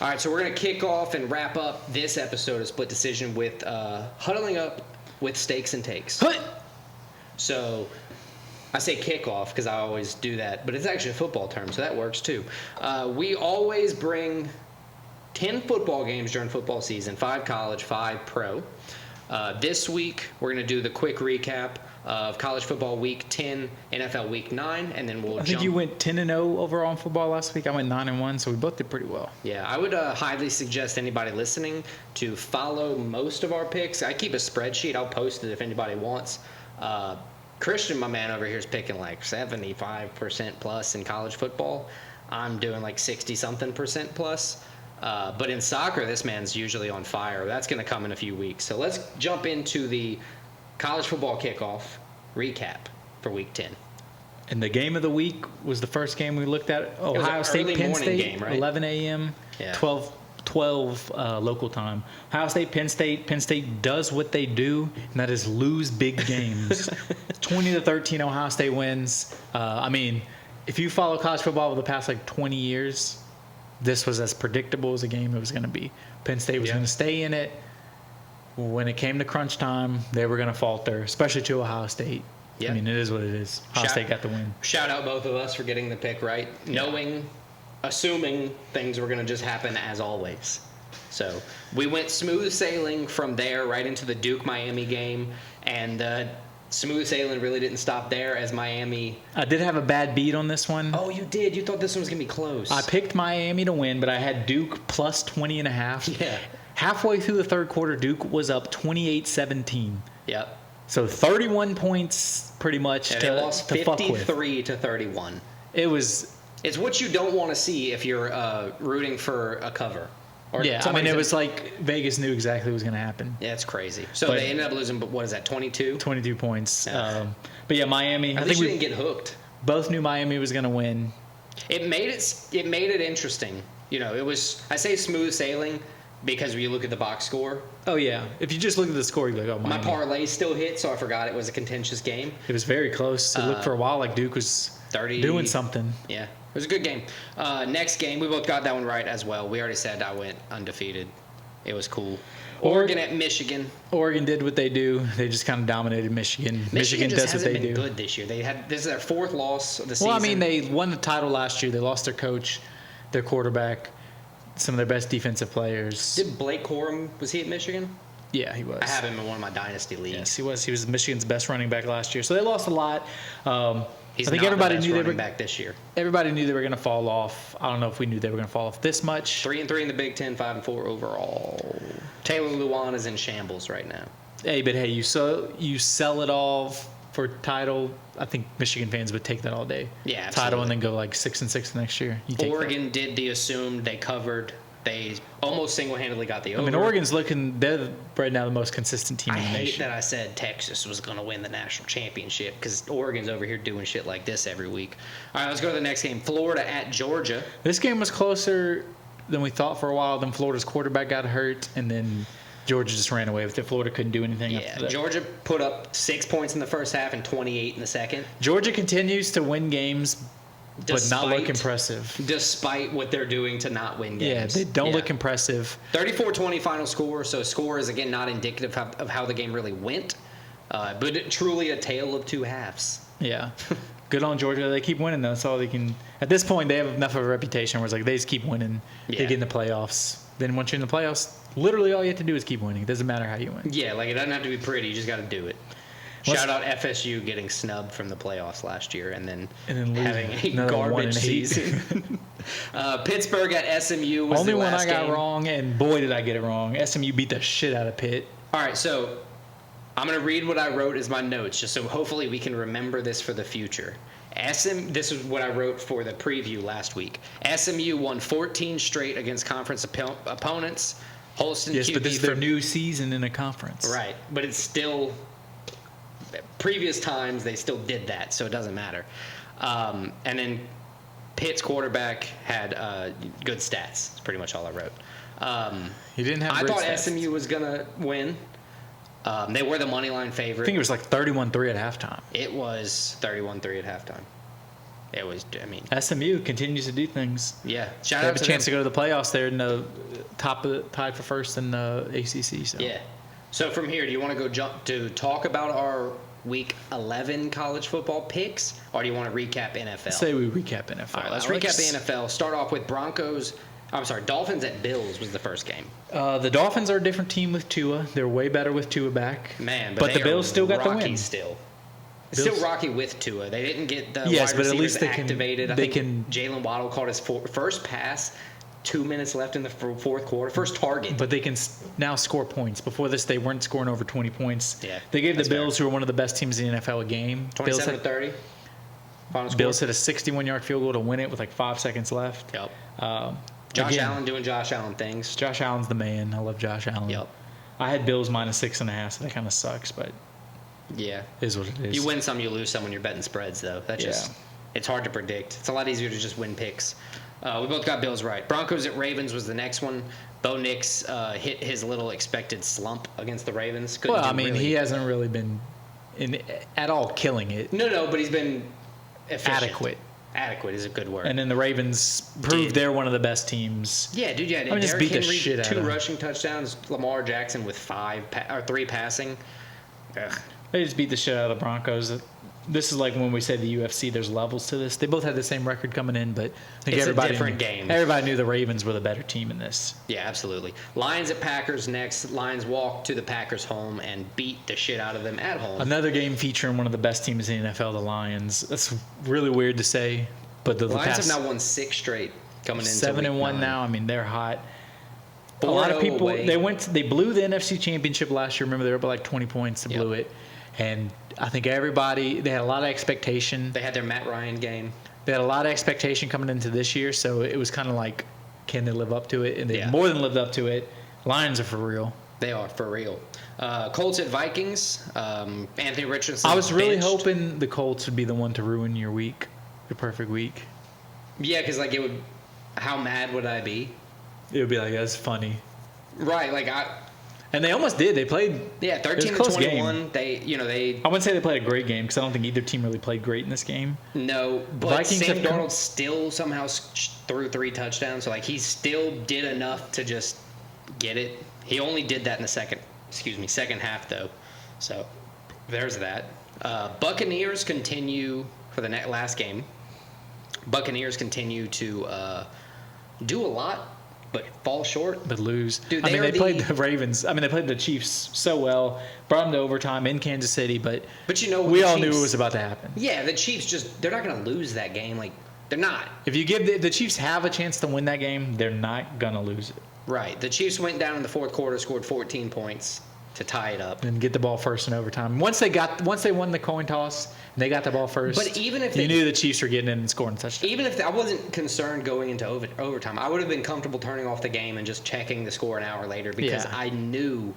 All right, so we're going to kick off and wrap up this episode of Split Decision with huddling up with stakes and takes. So I say kick off because I always do that, but it's actually a football term, so that works too. We always bring 10 football games during football season, 5 college, 5 pro. This week, we're going to do the quick recap of college football week 10, NFL week 9, and then we'll I think you went 10-0 overall in football last week. I went 9-1, so we both did pretty well. Yeah, I would highly suggest anybody listening to follow most of our picks. I keep a spreadsheet. I'll post it if anybody wants. Christian, my man over here, is picking like 75% plus in college football. I'm doing like 60-something% plus. But in soccer, this man's usually on fire. That's going to come in a few weeks. So let's jump into the college football kickoff recap for week 10. And the game of the week was the first game we looked at. Ohio State, Penn State, game, right? 11 a.m., yeah. 12 local time. Ohio State, Penn State. Penn State does what they do, and that is lose big games. 20-13, Ohio State wins. I mean, if you follow college football over the past like 20 years, this was as predictable as a game it was going to be. Penn State was going to stay in it. When it came to crunch time, they were going to falter, especially to Ohio State. Yep. I mean, it is what it is. Ohio State got the win. Shout out both of us for getting the pick right, assuming things were going to just happen as always. So we went smooth sailing from there right into the Duke-Miami game, and smooth sailing really didn't stop there as Miami. I did have a bad beat on this one. Oh, you did? You thought this one was going to be close. I picked Miami to win, but I had Duke plus 20.5. Yeah. Halfway through the third quarter, Duke was up 28-17. Yep. So 31 points pretty much and to, they lost to 53-31. It's what you don't want to see if you're rooting for a cover. I mean, it was like Vegas knew exactly what was going to happen. Yeah, it's crazy. So they ended up losing, but what is that, 22? 22 points. But yeah, Miami. I think we didn't get hooked. Both knew Miami was going to win. It made it interesting. You know, it was, I say smooth sailing because when you look at the box score. Oh, yeah. If you just look at the score, you'd be like, oh, Miami. My parlay still hit, so I forgot it was a contentious game. It was very close. It looked for a while like Duke was doing something. Yeah. It was a good game. Next game, we both got that one right as well. We already said I went undefeated. It was cool. Oregon at Michigan. Oregon did what they do. They just kind of dominated Michigan. Michigan does what they do. Michigan good this year. This is their 4th loss of the season. Well, I mean, they won the title last year. They lost their coach, their quarterback, some of their best defensive players. Did Blake Corum, was he at Michigan? Yeah, he was. I have him in one of my dynasty leagues. Yes, he was. He was Michigan's best running back last year. So they lost a lot. I think everybody knew they were back this year. Everybody knew they were going to fall off. I don't know if we knew they were going to fall off this much. 3-3 in the Big Ten, 5-4 overall. Taylor Luana is in shambles right now. Hey, but hey, you sell it all for title. I think Michigan fans would take that all day. Yeah, absolutely. Title and then go like 6-6 next year. Oregon did the assumed. They covered. They almost single-handedly got the over. I mean, Oregon's they're right now the most consistent team in the nation. I hate that I said Texas was going to win the national championship because Oregon's over here doing shit like this every week. All right, let's go to the next game. Florida at Georgia. This game was closer than we thought for a while. Then Florida's quarterback got hurt, and then Georgia just ran away with it. Florida couldn't do anything after that. Georgia put up 6 points in the first half and 28 in the second. Georgia continues to win games, but not look impressive. Despite what they're doing to not win games. Yeah, they don't look impressive. 34-20 final score. So score is, again, not indicative of how the game really went. But truly a tale of two halves. Yeah. Good on Georgia. They keep winning, though. That's all they can. At this point, they have enough of a reputation where it's like they just keep winning. Yeah. They get in the playoffs. Then once you're in the playoffs, literally all you have to do is keep winning. It doesn't matter how you win. Yeah, like it doesn't have to be pretty. You just got to do it. Shout out FSU getting snubbed from the playoffs last year and then having a garbage season. Pittsburgh at SMU was only the last one I game. got wrong, and boy did I get it wrong. SMU beat the shit out of Pitt. All right, so I'm going to read what I wrote as my notes, just so hopefully we can remember this for the future. This is what I wrote for the preview last week. SMU won 14 straight against conference opponents. Holston yes, QB but this is their new season in a conference. Right, but it's still previous times they still did that, so it doesn't matter. And then Pitt's quarterback had good stats. That's pretty much all I wrote. He didn't have. I thought stats. SMU was gonna win. They were the money line favorite. I think it was like 31-3 at halftime. It was 31-3 at halftime. It was, I mean, SMU continues to do things. Yeah, they have a chance to go to the playoffs. They're in the tied for first in the ACC. So. Yeah. So from here, do you want to jump to talk about our Week 11 college football picks, or do you want to recap NFL? Say we recap NFL. All right, let's recap the NFL. Start off with Dolphins at Bills was the first game. The Dolphins are a different team with Tua. They're way better with Tua back. Man, but the Bills still got the win. Still rocky with Tua. They didn't get the wide but at least receivers activated. I think Jalen Waddle caught his first pass, 2 minutes left in the fourth quarter, first target. But they can now score points. Before this, they weren't scoring over 20 points. Yeah, they gave the Bills, who are one of the best teams in the NFL, a game. 27-30. Bills hit a 61-yard field goal to win it with like 5 seconds left. Yep. Josh Allen doing Josh Allen things. Josh Allen's the man. I love Josh Allen. Yep. I had Bills -6.5, so that kind of sucks, but yeah, is what it is. You win some, you lose some when you're betting spreads, though. It's hard to predict. It's a lot easier to just win picks. We both got Bills right. Broncos at Ravens was the next one. Bo Nix hit his little expected slump against the Ravens. He hasn't really been at all killing it. No, but he's been efficient. Adequate. Adequate is a good word. And then the Ravens proved they're one of the best teams. Yeah, dude. Yeah, just beat the shit out of 2 them. rushing touchdowns. Lamar Jackson with 3 passing. Ugh. They just beat the shit out of the Broncos. This is like when we say the UFC. There's levels to this. They both had the same record coming in, but I think it's a different game. Everybody knew the Ravens were the better team in this. Yeah, absolutely. Lions at Packers next. Lions walked to the Packers' home and beat the shit out of them at home. Another game featuring one of the best teams in the NFL, the Lions. That's really weird to say, but the Lions have now won 6 straight coming into 7-1 now. I mean, they're hot. A lot of people they blew the NFC Championship last year. Remember, they were up by like 20 points. They blew it, and I think they had a lot of expectation. They had their Matt Ryan game. They had a lot of expectation coming into this year, so it was kind of like, can they live up to it? And they more than lived up to it. Lions are for real. They are for real. Colts at Vikings. Anthony Richardson. I was really hoping the Colts would be the one to ruin your week, your perfect week. Yeah, because like it would. How mad would I be? It would be like, that's funny. Right, and they almost did. They played. Yeah, 13-21. They. I wouldn't say they played a great game because I don't think either team really played great in this game. No, but Vikings Sam Darnold still somehow threw 3 touchdowns. So he still did enough to just get it. He only did that in the second half though. So there's that. Buccaneers continue for the last game. Buccaneers continue to do a lot, but fall short. But lose. Dude, they played the Ravens. They played the Chiefs so well. Brought them to overtime in Kansas City, but we all knew it was about to happen. Yeah, the Chiefs they're not going to lose that game. They're not. If you give the Chiefs have a chance to win that game, they're not going to lose it. Right. The Chiefs went down in the fourth quarter, scored 14 points to tie it up. And get the ball first in overtime. Once they won the coin toss, and they got the ball first. But even if you knew the Chiefs were getting in and scoring touchdowns. Even if I wasn't concerned going into overtime, I would have been comfortable turning off the game and just checking the score an hour later because I knew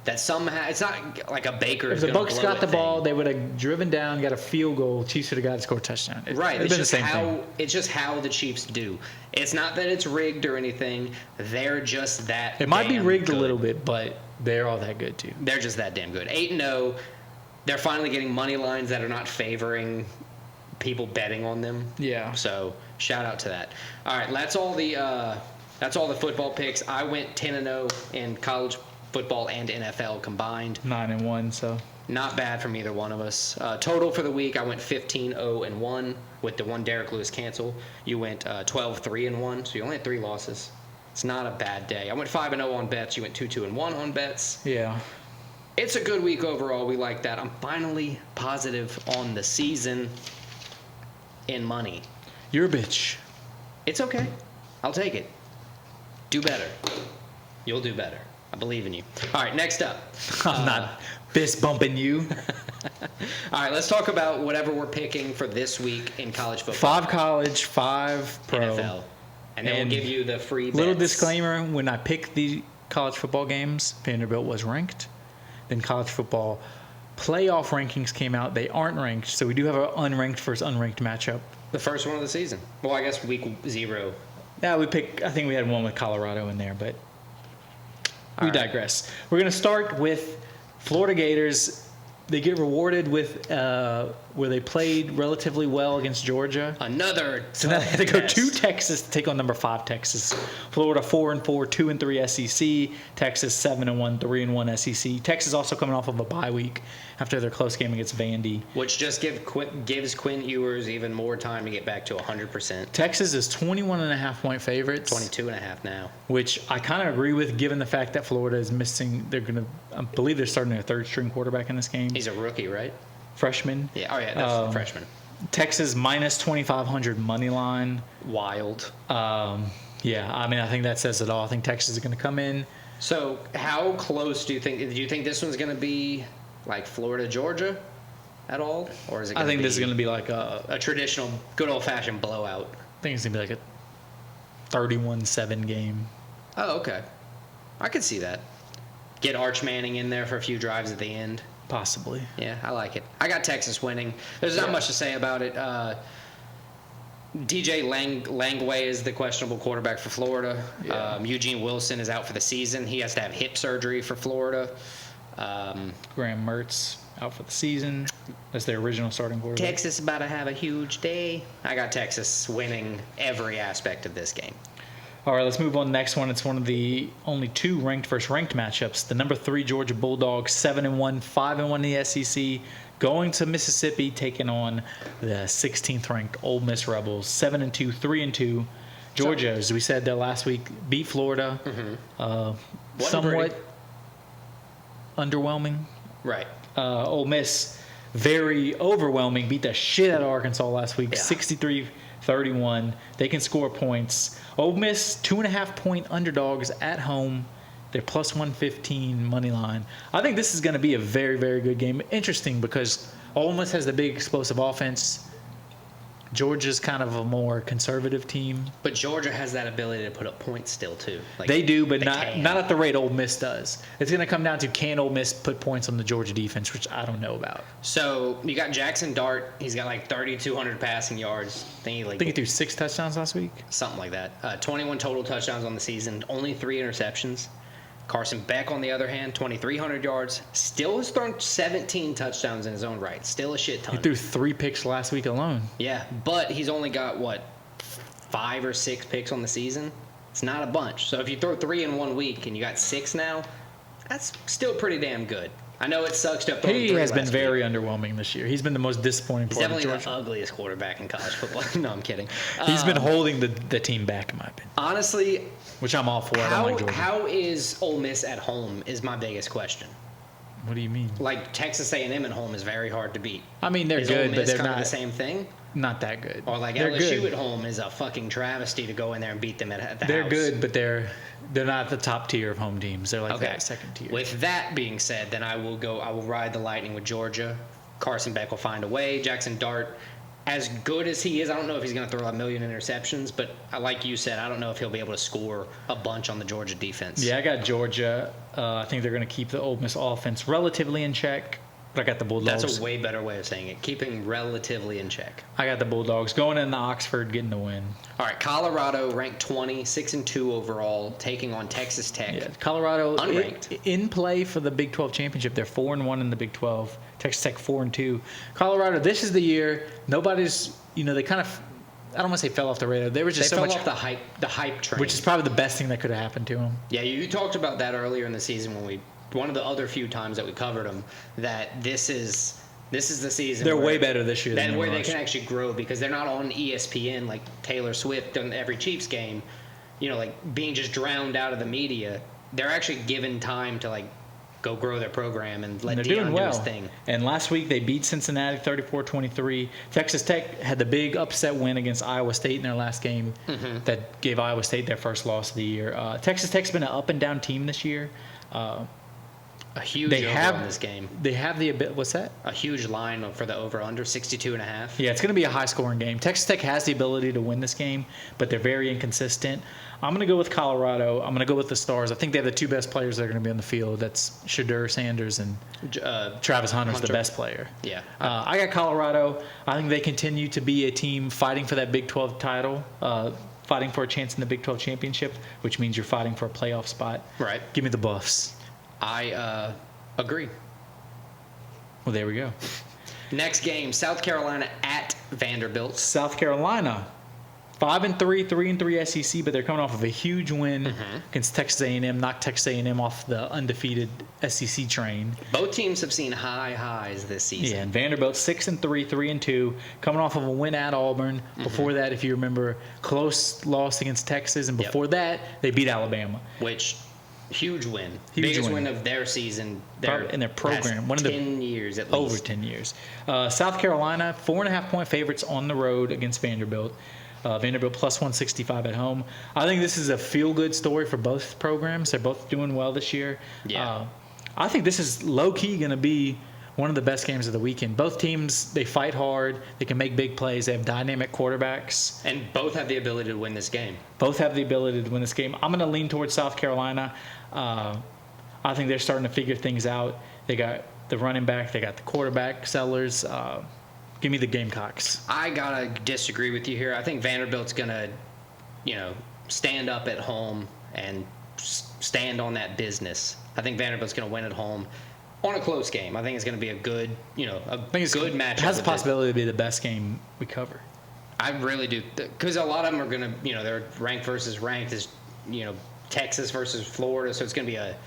that somehow it's not like a Baker. If the Bucs got the ball, they would have driven down, got a field goal. Chiefs would have got to score a touchdown. It's just how the Chiefs do. It's not that it's rigged or anything. They're just that. It might be rigged a little bit, but they're all that good too. They're just that damn good. 8-0. They're finally getting money lines that are not favoring people betting on them. Yeah. So shout out to that. All right, that's all the football picks. I went 10-0 in college football and NFL combined. 9-1, so not bad from either one of us. Total for the week, I went 15-0-1 with the one Derek Lewis cancel. You went 12-3-1, so you only had 3 losses. It's not a bad day. I went 5-0 on bets. You went 2-2-1 on bets. Yeah. It's a good week overall. We like that. I'm finally positive on the season in money. You're a bitch. It's okay. I'll take it. Do better. You'll do better. I believe in you. All right, next up. I'm not fist bumping you. All right, let's talk about whatever we're picking for this week in college football. 5 college, 5 pro. NFL. And then we'll give you the free bets. Little disclaimer, when I picked the college football games, Vanderbilt was ranked. Then college football playoff rankings came out. They aren't ranked, so we do have an unranked versus unranked matchup. The first one of the season. Well, I guess week 0. Yeah, I think we had one with Colorado in there, but we digress. We're going to start with Florida Gators. They get rewarded with where they played relatively well against Georgia. So now they had to go to Texas to take on number 5 Texas. Florida 4-4, 2-3 SEC. Texas 7-1, 3-1 SEC. Texas also coming off of a bye week after their close game against Vandy, which just gives Quinn Ewers even more time to get back to 100%. Texas is 21.5-point favorites. 22.5 now. Which I kind of agree with, given the fact that Florida is missing. I believe they're starting their third-string quarterback in this game. He's a rookie, right? Freshman. Yeah. Oh yeah, that's the freshman. Texas minus 2,500 money line. Wild. Yeah, I mean, I think that says it all. I think Texas is going to come in. So, how close do you think this one's going to be, like Florida, Georgia, at all, or is it? I think this is going to be like a traditional, good old-fashioned blowout. I think it's going to be like a 31-7 game. Oh, okay. I could see that. Get Arch Manning in there for a few drives at the end. Possibly. Yeah, I like it. I got Texas winning. There's not much to say about it. DJ Langway is the questionable quarterback for Florida. Yeah. Eugene Wilson is out for the season. He has to have hip surgery for Florida. Graham Mertz out for the season. That's their original starting quarterback. Texas about to have a huge day. I got Texas winning every aspect of this game. All right, let's move on to the next one. It's one of the only 2 ranked matchups. The number 3 Georgia Bulldogs, 7-1, 5-1 in the SEC, going to Mississippi, taking on the 16th ranked Ole Miss Rebels, 7-2, 3-2. Georgia, as we said last week, beat Florida. Mm-hmm. Somewhat underwhelming. Right. Ole Miss, very overwhelming, beat the shit out of Arkansas last week, 63-31. They can score points. Ole Miss, 2.5-point underdogs at home. They're plus 115 money line. I think this is going to be a very, very good game. Interesting because Ole Miss has the big explosive offense. Georgia's kind of a more conservative team. But Georgia has that ability to put up points still, too. Like, they do, but not at the rate Ole Miss does. It's going to come down to, can Ole Miss put points on the Georgia defense, which I don't know about. So you got Jackson Dart. He's got like 3,200 passing yards. I think he threw 6 touchdowns last week. Something like that. 21 total touchdowns on the season. Only 3 interceptions. Carson Beck, on the other hand, 2,300 yards. Still has thrown 17 touchdowns in his own right. Still a shit ton. He threw 3 picks last week alone. Yeah, but he's only got, 5 or 6 picks on the season? It's not a bunch. So if you throw 3 in 1 week and you got 6 now, that's still pretty damn good. I know it sucks to have thrown 3 He has been very underwhelming this year. He's been the most disappointing player. He's definitely the ugliest quarterback in college football. No, I'm kidding. He's been holding the team back, in my opinion. Honestly, which I'm all for. I don't like Georgia. How is Ole Miss at home is my biggest question. What do you mean? Like Texas A&M at home is very hard to beat. I mean, they're good, but they're not the same thing. Not that good. Or like LSU at home is a fucking travesty to go in there and beat them at the house. They're good, but they're not the top tier of home teams. They're like that second tier. With that being said, then I will ride the Lightning with Georgia. Carson Beck will find a way. Jackson Dart, as good as he is, I don't know if he's going to throw a million interceptions, but like you said, I don't know if he'll be able to score a bunch on the Georgia defense. Yeah, I got Georgia. I think they're going to keep the Ole Miss offense relatively in check. But I got the Bulldogs. That's a way better way of saying it. Keeping relatively in check. I got the Bulldogs going into Oxford, getting the win. All right, Colorado ranked 20, 6-2 overall, taking on Texas Tech. Yeah, Colorado unranked. In play for the Big 12 championship. They're 4-1 in the Big 12. Texas Tech 4-2. Colorado, this is the year. Nobody's, they kind of, I don't want to say fell off the radar. They were just fell off the hype train, which is probably the best thing that could have happened to them. Yeah, you talked about that earlier in the season when one of the other few times that we covered them, that this is the season. They're way better this year than where they can actually grow because they're not on ESPN like Taylor Swift on every Chiefs game, like being just drowned out of the media. They're actually given time to go grow their program and let Deion do his thing. And last week they beat Cincinnati 34-23. Texas Tech had the big upset win against Iowa State in their last game that gave Iowa State their first loss of the year. Texas Tech's been an up and down team this year. A huge over on this game. They have what's that? A huge line for the over-under, 62.5. Yeah, it's going to be a high-scoring game. Texas Tech has the ability to win this game, but they're very inconsistent. I'm going to go with Colorado. I'm going to go with the Stars. I think they have the 2 best players that are going to be on the field. That's Shedeur Sanders and Travis Hunter's the best player. Yeah. I got Colorado. I think they continue to be a team fighting for that Big 12 title, fighting for a chance in the Big 12 championship, which means you're fighting for a playoff spot. Right. Give me the Buffs. I agree. Well, there we go. Next game, South Carolina at Vanderbilt. South Carolina, 5-3, 3-3 SEC, but they're coming off of a huge win against Texas A&M, knocked Texas A&M off the undefeated SEC train. Both teams have seen high highs this season. Yeah, and Vanderbilt 6-3, 3-2, coming off of a win at Auburn. Before that, if you remember, close loss against Texas, and before that, they beat Alabama. Which, huge win. Biggest win of their season. In their program. One of 10 years at least. Over 10 years. South Carolina, 4.5-point favorites on the road against Vanderbilt. Vanderbilt plus 165 at home. I think this is a feel-good story for both programs. They're both doing well this year. Yeah. I think this is low-key going to be one of the best games of the weekend. Both teams, they fight hard. They can make big plays. They have dynamic quarterbacks. And both have the ability to win this game. Both have the ability to win this game. I'm going to lean towards South Carolina. I think they're starting to figure things out. They got the running back. They got the quarterback sellers. Give me the Gamecocks. I got to disagree with you here. I think Vanderbilt's going to, stand up at home and stand on that business. I think Vanderbilt's going to win at home on a close game. I think it's going to be a good, good matchup. It has the possibility to be the best game we cover. I really do. Because a lot of them are going to, they're ranked versus ranked. Is Texas versus Florida. So it's going to be a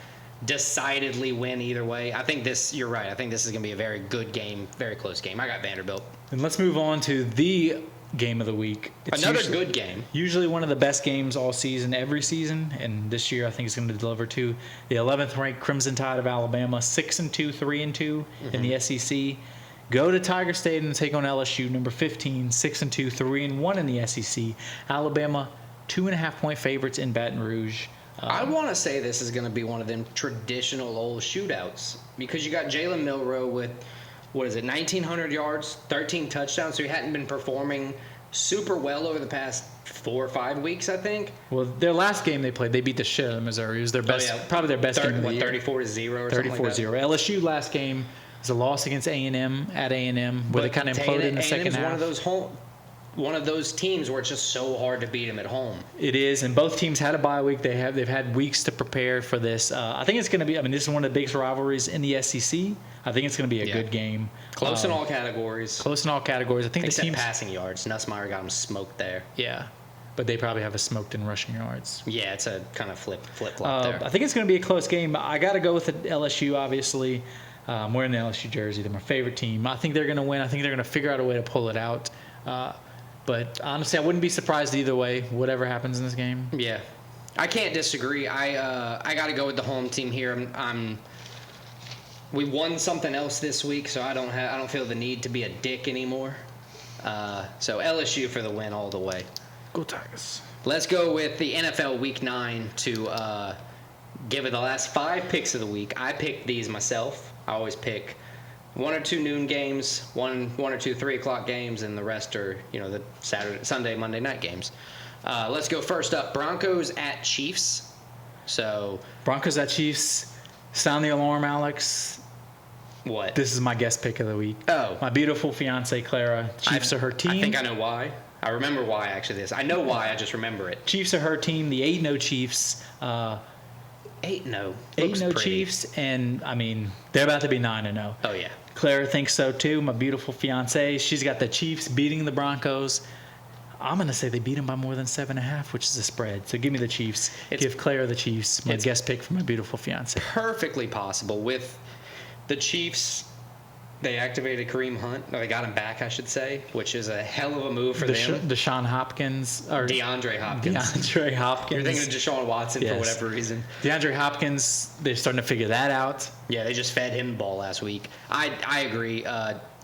decidedly win either way. I think you're right. I think this is going to be a very good game, very close game. I got Vanderbilt. And let's move on to the game of the week. It's another good game. Usually one of the best games all season, every season. And this year I think it's going to deliver to the 11th ranked Crimson Tide of Alabama, 6-2, 3-2 in the SEC. Go to Tiger Stadium and take on LSU, number 15, 6-2, 3-1 in the SEC. Alabama, 2.5-point favorites in Baton Rouge. I want to say this is going to be one of them traditional old shootouts because you got Jalen Milroe with, 1,900 yards, 13 touchdowns, so he hadn't been performing super well over the past 4 or 5 weeks, I think. Well, their last game they played, they beat the shit out of Missouri. It was their best, probably their best game of the year. 34-0 or something like that? 34-0. LSU last game was a loss against A&M at A&M where they kind of imploded in the second half. One of those teams where it's just so hard to beat them at home. It is, and both teams had a bye week. They've had weeks to prepare for this. I think it's going to be. This is one of the biggest rivalries in the SEC. I think it's going to be a good game. Close in all categories. Close in all categories. I think except the teams passing yards. Nussmeier got them smoked there. Yeah, but they probably have a smoked in rushing yards. Yeah, it's a kind of flip-flop there. I think it's going to be a close game. I got to go with the LSU, obviously. I'm wearing the LSU jersey. They're my favorite team. I think they're going to win. I think they're going to figure out a way to pull it out. But honestly, I wouldn't be surprised either way, whatever happens in this game. Yeah, I can't disagree. I got to go with the home team here. We won something else this week, so I don't feel the need to be a dick anymore. So LSU for the win all the way. Go Tigers. Let's go with the NFL Week 9 to give it the last 5 picks of the week. I picked these myself. I always pick 1 or 2 noon games, one or 2 3 o'clock games, and the rest are the Sunday, Monday night games. Let's go first up. Broncos at Chiefs. So Broncos at Chiefs. Sound the alarm, Alex. What? This is my guest pick of the week. Oh, my beautiful fiance Clara. Chiefs are her team. I think I know why. I remember why actually. I know why. I just remember it. Chiefs are her team. The 8-0 Chiefs. 8-0. 8-0 Chiefs, and they're about to be 9-0. Oh yeah. Clara thinks so too. My beautiful fiance. She's got the Chiefs beating the Broncos. I'm going to say they beat them by more than 7.5, which is a spread. So give me the Chiefs. Give Clara the Chiefs. My guest pick for my beautiful fiance. Perfectly possible. With the Chiefs, they activated Kareem Hunt. Or they got him back, I should say, which is a hell of a move for them. DeAndre Hopkins. DeAndre Hopkins. You're thinking of Deshaun Watson for whatever reason. DeAndre Hopkins, they're starting to figure that out. Yeah, they just fed him the ball last week. I agree.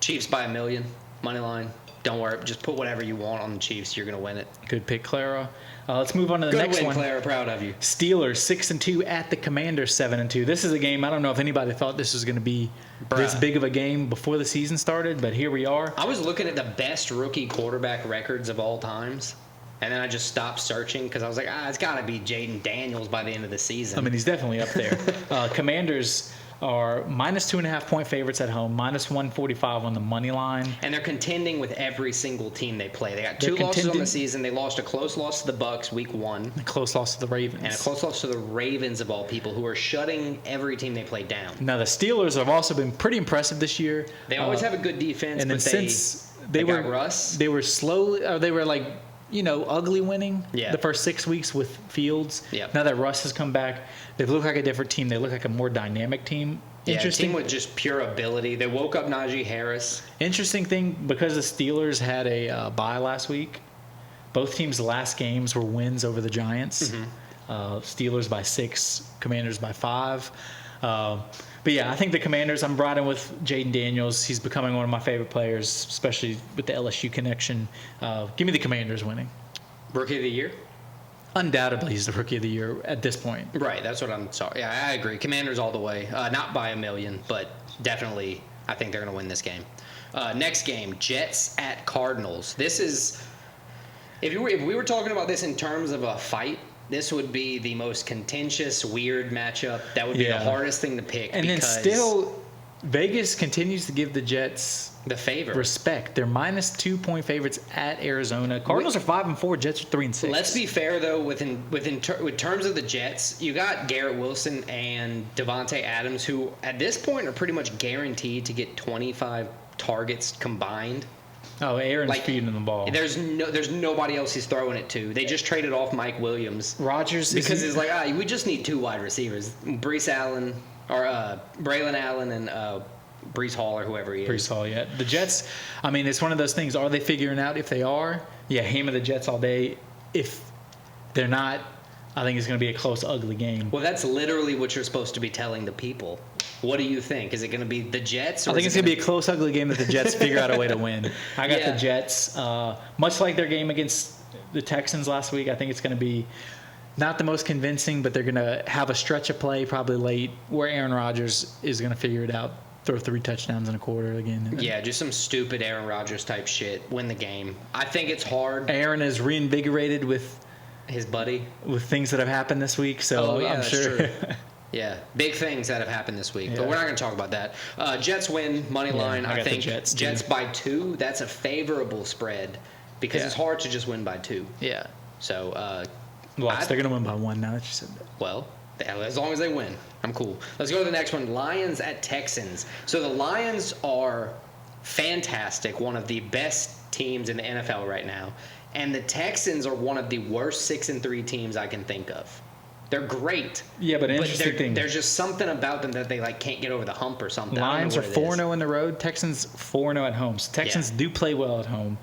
Chiefs by 1 million. Money line. Don't worry. Just put whatever you want on the Chiefs. You're going to win it. Good pick, Clara. Let's move on to the next one. Good win, Clara. Proud of you. Steelers 6-2 at the Commanders 7-2. This is a game. I don't know if anybody thought this was going to be this big of a game before the season started, but here we are. I was looking at the best rookie quarterback records of all times, and then I just stopped searching because I was like, it's got to be Jaden Daniels by the end of the season. He's definitely up there. Commanders are minus 2.5 point favorites at home, minus 145 on the money line. And they're contending with every single team they play. They got 2 losses on the season. They lost a close loss to the Bucks week 1. A close loss to the Ravens. And a close loss to the Ravens, of all people, who are shutting every team they play down. Now, the Steelers have also been pretty impressive this year. They always have a good defense, and but since they got Russ. They were slowly, or they were like, ugly winning the first 6 weeks with Fields. Yeah. Now that Russ has come back, they look like a different team. They look like a more dynamic team. Yeah, a team with just pure ability. They woke up Najee Harris. Interesting thing, because the Steelers had a bye last week, both teams' last games were wins over the Giants. Mm-hmm. Steelers by 6, Commanders by 5. But yeah, I think the Commanders, I'm riding with Jaden Daniels. He's becoming one of my favorite players, especially with the LSU connection. Give me the Commanders winning. Rookie of the year? Undoubtedly, he's the Rookie of the Year at this point. Right, that's what I'm sorry. Yeah, I agree. Commanders all the way. Not by a million, but definitely I think they're going to win this game. Next game, Jets at Cardinals. This is, if we were talking about this in terms of a fight, this would be the most contentious, weird matchup. That would be the hardest thing to pick. And then still, Vegas continues to give the Jets the favor. Respect. They're minus 2 point favorites at Arizona. Cardinals are 5-4. Jets are 3-6. Let's be fair though. With terms of the Jets, you got Garrett Wilson and Devontae Adams, who at this point are pretty much guaranteed to get 25 targets combined. Oh, Aaron's feeding the ball. There's nobody else he's throwing it to. They just traded off Mike Williams. Rodgers because it's like we just need 2 wide receivers, Braylon Allen and Breece Hall or whoever he is. Breece Hall, yeah. The Jets, I mean, it's one of those things. Are they figuring out? If they are, hammer the Jets all day. If they're not, I think it's going to be a close, ugly game. Well, that's literally what you're supposed to be telling the people. What do you think? Is it going to be the Jets? I think it's going to be a close, ugly game that the Jets figure out a way to win. I got the Jets. Much like their game against the Texans last week, I think it's going to be not the most convincing, but they're going to have a stretch of play probably late where Aaron Rodgers is going to figure it out. Throw 3 touchdowns in a quarter again. Yeah, just some stupid Aaron Rodgers type shit. Win the game. I think it's hard. Aaron is reinvigorated with his buddy. With things that have happened this week, so I'm sure. True. Yeah, big things that have happened this week, but we're not going to talk about that. Jets win, money line. I think Jets by 2. That's a favorable spread because it's hard to just win by 2. Yeah. So, they're going to win by 1 now that you said that. Well, as long as they win, I'm cool. Let's go to the next one. Lions at Texans. So the Lions are fantastic, one of the best teams in the NFL right now, and the Texans are one of the worst 6-3 teams I can think of. They're great. Yeah, but interesting thing. There's just something about them that they can't get over the hump or something. Lions are 4-0 in the road. Texans 4-0 at home. So Texans do play well at home.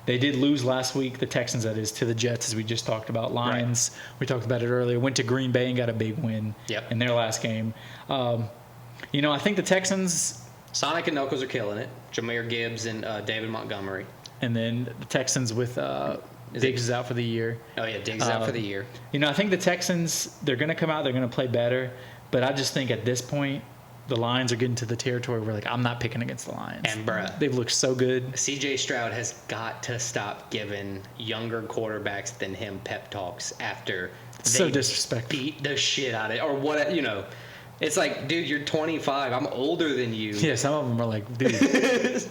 They did lose last week, the Texans, that is, to the Jets, as we just talked about. Lions, we talked about it earlier, went to Green Bay and got a big win in their last game. I think the Texans... Sonic and Knuckles are killing it. Jahmyr Gibbs and David Montgomery. And then the Texans with Diggs is out for the year. Oh, yeah, Diggs is out for the year. I think the Texans, they're going to come out, they're going to play better. But I just think at this point, the Lions are getting to the territory where, I'm not picking against the Lions. And, bruh, they've looked so good. C.J. Stroud has got to stop giving younger quarterbacks than him pep talks after so disrespectful. Beat the shit out of it. Or what, It's like, dude, you're 25. I'm older than you. Yeah, some of them are like, dude.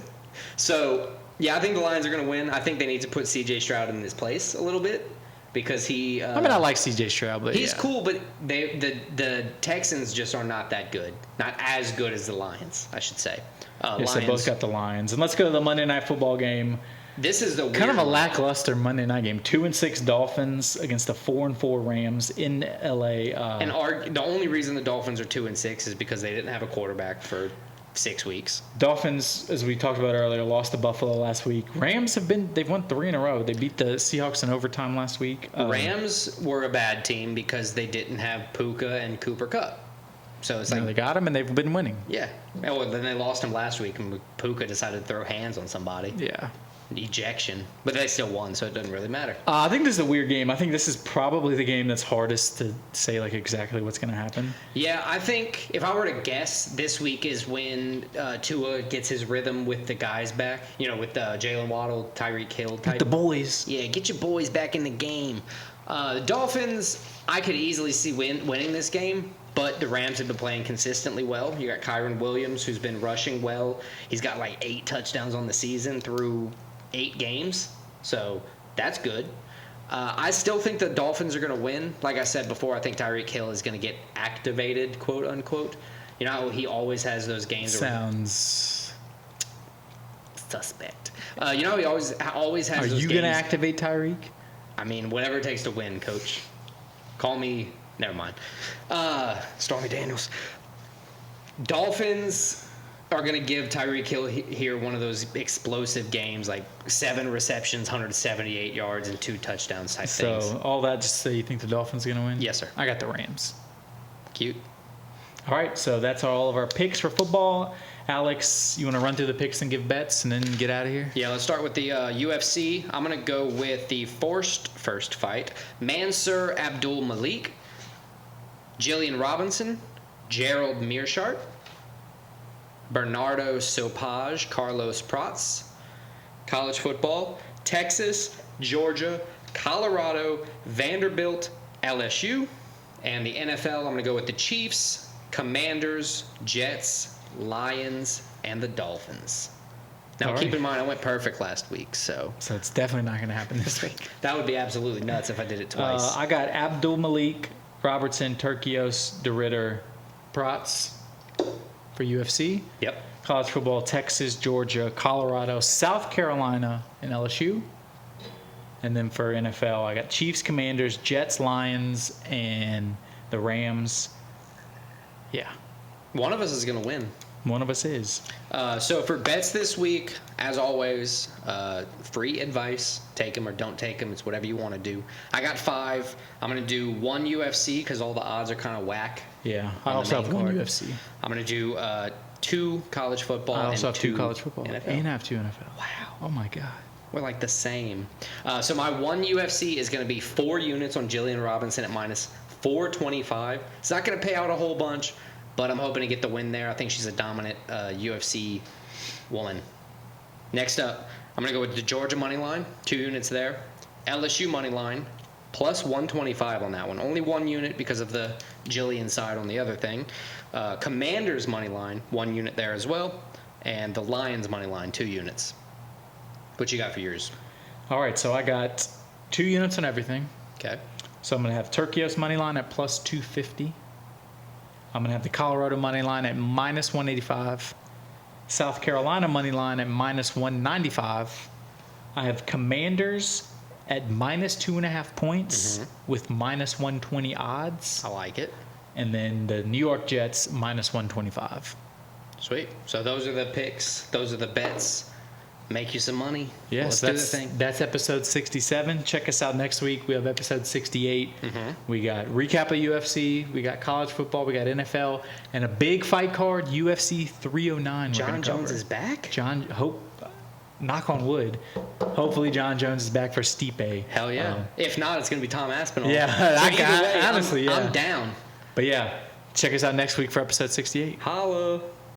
So, yeah, I think the Lions are going to win. I think they need to put C.J. Stroud in his place a little bit. Because he... I like C.J. Stroud, but he's cool, but the Texans just are not that good. Not as good as the Lions, I should say. Yes, they both got the Lions. And let's go to the Monday Night Football game. This is the weird kind of a lackluster Monday night game. 2-6 Dolphins against the 4-4 Rams in L.A. The only reason the Dolphins are 2-6 is because they didn't have a quarterback for 6 weeks. Dolphins, as we talked about earlier, lost to Buffalo last week. Rams they've won 3 in a row. They beat the Seahawks in overtime last week. Rams were a bad team because they didn't have Puka and Cooper Kupp. So it's they got him and they've been winning. Yeah. Well, then they lost him last week and Puka decided to throw hands on somebody. Yeah. Ejection. But they still won, so it doesn't really matter. I think this is a weird game. I think this is probably the game that's hardest to say exactly what's going to happen. Yeah, I think if I were to guess, this week is when Tua gets his rhythm with the guys back. With Jalen Waddle, Tyreek Hill type. With the boys. Yeah, get your boys back in the game. The Dolphins, I could easily see winning this game. But the Rams have been playing consistently well. You got Kyron Williams, who's been rushing well. He's got like 8 touchdowns on the season through 8 games. So that's good. I still think the Dolphins are going to win. Like I said before, I think Tyreek Hill is going to get activated, quote unquote. You know how he always has those games. Sounds suspect. You know he always has those games. Are you going to activate Tyreek? I mean, whatever it takes to win, coach. Call me. Never mind. Stormy Daniels. Dolphins are going to give Tyreek Hill here one of those explosive games, like 7 receptions, 178 yards, and 2 touchdowns type things. So all that just so you think the Dolphins are going to win? Yes, sir. I got the Rams. Cute. All right, so that's all of our picks for football. Alex, you want to run through the picks and give bets and then get out of here? Yeah, let's start with the UFC. I'm going to go with the first fight. Mansur Abdul-Malik, Gillian Robinson, Gerald Meerschaert, Bernardo Sopage, Carlos Prates. College football, Texas, Georgia, Colorado, Vanderbilt, LSU. And the NFL, I'm going to go with the Chiefs, Commanders, Jets, Lions, and the Dolphins. Now, keep in mind, I went perfect last week, so it's definitely not going to happen this week. That would be absolutely nuts if I did it twice. I got Abdul-Malik, Robertson, Turkios, DeRitter, Prates for UFC. Yep. College football, Texas, Georgia, Colorado, South Carolina, and LSU. And then for NFL, I got Chiefs, Commanders, Jets, Lions, and the Rams. Yeah. One of us is going to win. One of us is. So for bets this week, as always, free advice. Take them or don't take them. It's whatever you want to do. I got 5. I'm going to do 1 UFC because all the odds are kind of whack. Yeah. I also have 1 UFC. I'm going to do 2 college football. I also have 2 college football. NFL. And I have 2 NFL. Wow. Oh, my God. We're like the same. So my 1 UFC is going to be 4 units on Gillian Robinson at minus 425. It's not going to pay out a whole bunch, but I'm hoping to get the win there. I think she's a dominant UFC woman. Next up, I'm going to go with the Georgia money line, 2 units there. LSU money line, plus 125 on that one. Only 1 unit because of the Gillian side on the other thing. Commanders money line, 1 unit there as well. And the Lions money line, 2 units. What you got for yours? All right, so I got 2 units on everything. Okay. So I'm going to have Turkios money line at plus 250. I'm going to have the Colorado money line at minus 185. South Carolina money line at minus 195. I have Commanders at minus 2.5 points with minus 120 odds. I like it. And then the New York Jets minus 125. Sweet. So those are the picks. Those are the bets. Make you some money. Yes, that's episode 67. Check us out next week. We have episode 68. We got recap of UFC. We got college football. We got NFL. And a big fight card, UFC 309. John Jones is back? Knock on wood. Hopefully John Jones is back for Stipe. Hell yeah. If not, it's going to be Tom Aspinall. Yeah, honestly, I'm down. But yeah, check us out next week for episode 68. Holla.